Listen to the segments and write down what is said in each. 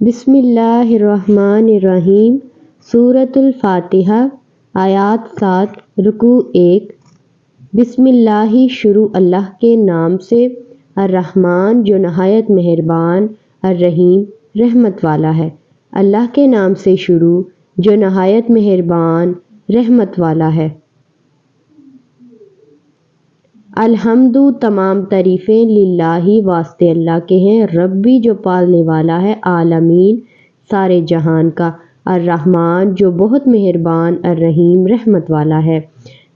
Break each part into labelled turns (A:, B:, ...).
A: بسم اللہ الرحمن الرحیم۔ سورۃ الفاتحہ، آیات 7، رکوع 1۔ بسم اللہ، شروع اللہ کے نام سے، الرحمن جو نہایت مہربان، الرحیم رحمت والا ہے۔ اللہ کے نام سے شروع جو نہایت مہربان رحمت والا ہے۔ الحمد تمام تعریفیں للہ واسطے اللہ کے ہیں، ربی جو پالنے والا ہے، عالمین سارے جہان کا، الرحمن جو بہت مہربان، الرحیم رحمت والا ہے۔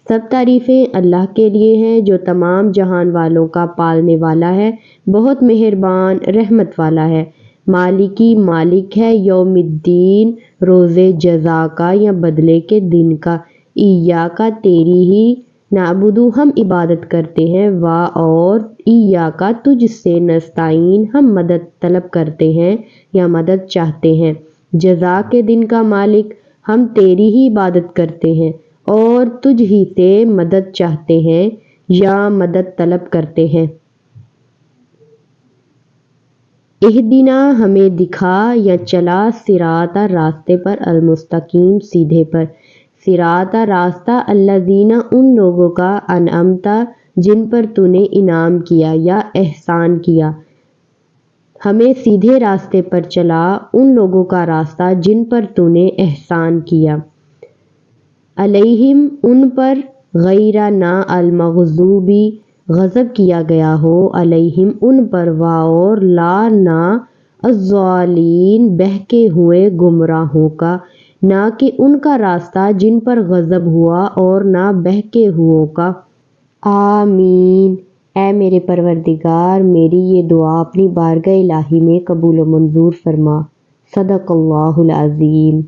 A: سب تعریفیں اللہ کے لیے ہیں جو تمام جہان والوں کا پالنے والا ہے، بہت مہربان رحمت والا ہے۔ مالکی مالک ہے، یوم الدین روز جزا کا یا بدلے کے دن کا، ایاکا تیری ہی، نعبدو ہم عبادت کرتے ہیں، اور ایاکا تجھ سے، نستعین ہم مدد طلب کرتے ہیں یا مدد چاہتے ہیں۔ جزا کے دن کا مالک، ہم تیری ہی عبادت کرتے ہیں اور تجھ ہی سے مدد چاہتے ہیں یا مدد طلب کرتے ہیں۔ اہدنا ہمیں دکھا یا چلا، صراط راستے پر، المستقیم سیدھے پر، صراط راستہ، الذین ان لوگوں کا، انعمت جن پر تو نے انعام کیا یا احسان کیا۔ ہمیں سیدھے راستے پر چلا، ان لوگوں کا راستہ جن پر تو نے احسان کیا۔ علیہم ان پر، غیر نہ المغضوبی غضب کیا گیا ہو، علیہم ان پر، اور لا نہ الضالین بہکے ہوئے گمراہوں کا، نہ کہ ان کا راستہ جن پر غضب ہوا اور نہ بہکے ہوئوں کا۔ آمین۔ اے میرے پروردگار، میری یہ دعا اپنی بارگاہ الہی میں قبول و منظور فرما۔ صدق اللہ العظیم۔